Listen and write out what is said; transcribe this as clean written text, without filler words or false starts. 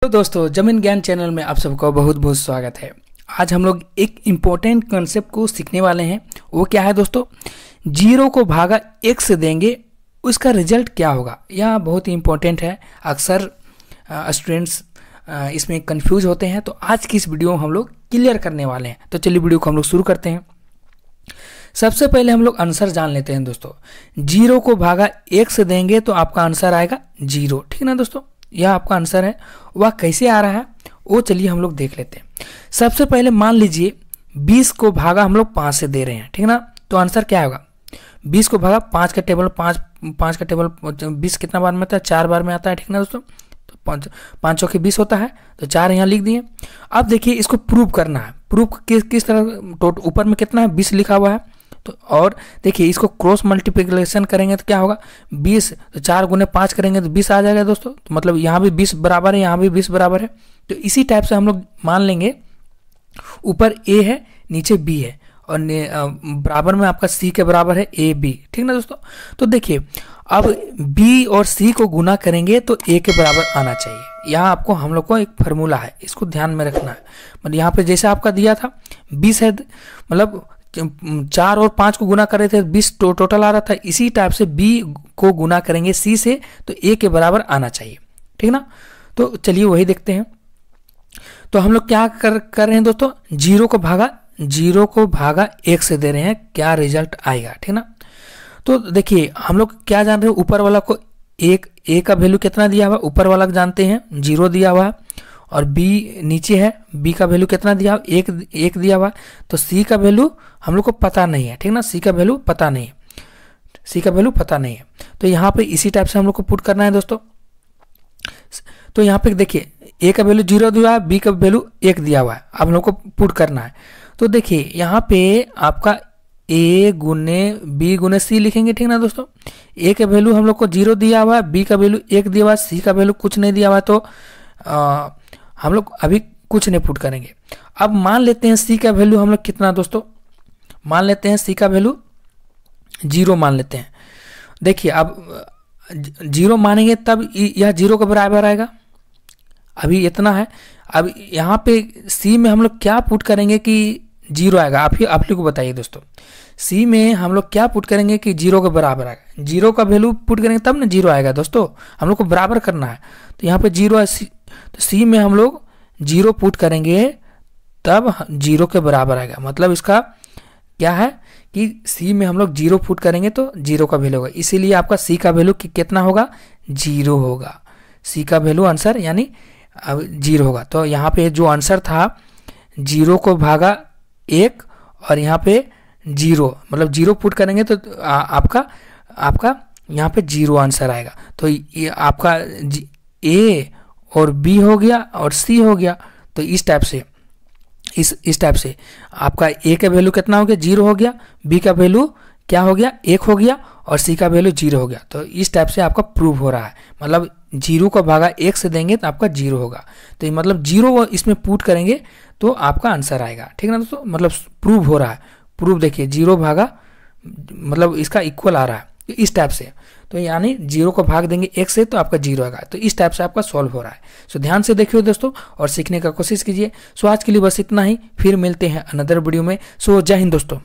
तो दोस्तों जमीन ज्ञान चैनल में आप सबका बहुत बहुत स्वागत है। आज हम लोग एक इम्पोर्टेंट कॉन्सेप्ट को सीखने वाले हैं। वो क्या है दोस्तों? जीरो को भागा एक से देंगे उसका रिजल्ट क्या होगा। यह बहुत ही इम्पोर्टेंट है। अक्सर स्टूडेंट्स इसमें कंफ्यूज होते हैं, तो आज की इस वीडियो में हम लोग क्लियर करने वाले हैं। तो चलिए वीडियो को हम लोग शुरू करते हैं। सबसे पहले हम लोग आंसर जान लेते हैं दोस्तों। जीरो को भागा एक से देंगे तो आपका आंसर आएगा जीरो, ठीक है ना दोस्तों? यह आपका आंसर है। वह कैसे आ रहा है वो चलिए हम लोग देख लेते हैं। सबसे पहले मान लीजिए 20 को भागा हम लोग 5 से दे रहे हैं, ठीक है ना? तो आंसर क्या होगा? 20 को भागा 5 का टेबल 5 का टेबल 20 कितना बार में आता है? 4 बार में आता है, ठीक है ना दोस्तों? तो 5 चौके 20 होता है, तो 4 यहाँ लिख दिए। अब देखिए इसको प्रूव करना है। प्रूव किस तरह? ऊपर में कितना है? 20 लिखा हुआ है। तो और देखिए इसको क्रॉस मल्टीप्लिकेशन करेंगे तो क्या होगा? 20, तो 4 गुने 5 करेंगे तो 20 आ जाएगा दोस्तों। तो मतलब यहाँ भी 20 बराबर है, यहाँ भी 20 बराबर है। तो इसी टाइप से हम लोग मान लेंगे ऊपर ए है नीचे बी है और बराबर में आपका सी के बराबर है ए बी, ठीक ना दोस्तों? तो देखिए अब बी और सी को गुना करेंगे तो ए के बराबर आना चाहिए। यहाँ आपको हम लोग को एक फार्मूला है, इसको ध्यान में रखना है। मतलब यहाँ पे जैसे आपका दिया था 20 है, मतलब 4 और 5 को गुना कर रहे थे 20 टोटल आ रहा था। इसी टाइप से बी को गुना करेंगे सी से तो ए के बराबर आना चाहिए, ठीक ना? तो चलिए वही देखते हैं। तो हम लोग क्या कर रहे हैं दोस्तों? जीरो को भागा 1 से दे रहे हैं, क्या रिजल्ट आएगा, ठीक ना? तो देखिए हम लोग क्या जान रहे हैं? ऊपर वाला को ए का वैल्यू कितना दिया हुआ? ऊपर वाला जानते हैं 0 दिया हुआ है, और बी नीचे है, बी का वैल्यू कितना दिया? एक दिया हुआ। तो सी का वैल्यू हम लोग को पता नहीं है, ठीक ना? सी का वैल्यू पता नहीं है। तो यहाँ पे इसी टाइप से हम लोग को पुट करना है दोस्तों। तो यहाँ पे देखिए ए का वैल्यू 0 दिया है, बी का वैल्यू 1 दिया हुआ है। अब हम लोग को पुट करना है। तो देखिए यहाँ पे आपका ए गुने बी गुने सी लिखेंगे, ठीक ना दोस्तों? ए का वैल्यू हम लोग को 0 दिया हुआ है, बी का वैल्यू 1 दिया हुआ है, सी का वैल्यू कुछ नहीं दिया हुआ है। तो हम लोग अभी कुछ नहीं पुट करेंगे। अब मान लेते हैं सी का वैल्यू हम लोग कितना दोस्तों? मान लेते हैं सी का वैल्यू 0 मान लेते हैं। देखिए अब 0 मानेंगे तब यह 0 के बराबर आएगा। अभी इतना है। अब यहाँ पे सी में हम लोग क्या पुट करेंगे कि 0 आएगा? आप लोग को बताइए दोस्तों। सी में हम लोग क्या पुट करेंगे कि 0 के बराबर आएगा? 0 का वैल्यू पुट करेंगे तब ना 0 आएगा दोस्तों। हम लोग को बराबर करना है। तो यहाँ पे 0 है, तो सी में हम लोग 0 पुट करेंगे तब 0 के बराबर आएगा। मतलब इसका क्या है कि सी में हम लोग 0 पुट करेंगे तो 0 का वैल्यू होगा। इसीलिए आपका सी का वैल्यू कितना होगा? 0 होगा। सी का वैल्यू आंसर यानी 0 होगा। तो यहाँ पे जो आंसर था 0 को भागा 1 और यहाँ पे 0, मतलब 0 पुट करेंगे तो आपका यहाँ पे 0 आंसर आएगा। तो ये आपका ए और बी हो गया और सी हो गया। तो इस टाइप से आपका ए का वैल्यू कितना हो गया? 0 हो गया, बी का वैल्यू क्या हो गया? 1 हो गया और सी का वैल्यू 0 हो गया। तो इस टाइप से आपका प्रूव हो रहा है। मतलब 0 को भागा 1 से देंगे तो आपका 0 होगा। तो ये मतलब 0 इसमें पुट करेंगे तो आपका आंसर आएगा, ठीक है ना दोस्तों? मतलब प्रूव हो रहा है। प्रूव देखिए 0 भागा मतलब इसका इक्वल आ रहा है इस टाइप से। तो यानी 0 को भाग देंगे 1 से तो आपका 0 आएगा। तो इस टाइप से आपका सॉल्व हो रहा है। सो ध्यान से देखिए दोस्तों और सीखने का कोशिश कीजिए। सो आज के लिए बस इतना ही, फिर मिलते हैं अनदर वीडियो में। सो जय हिंद दोस्तों।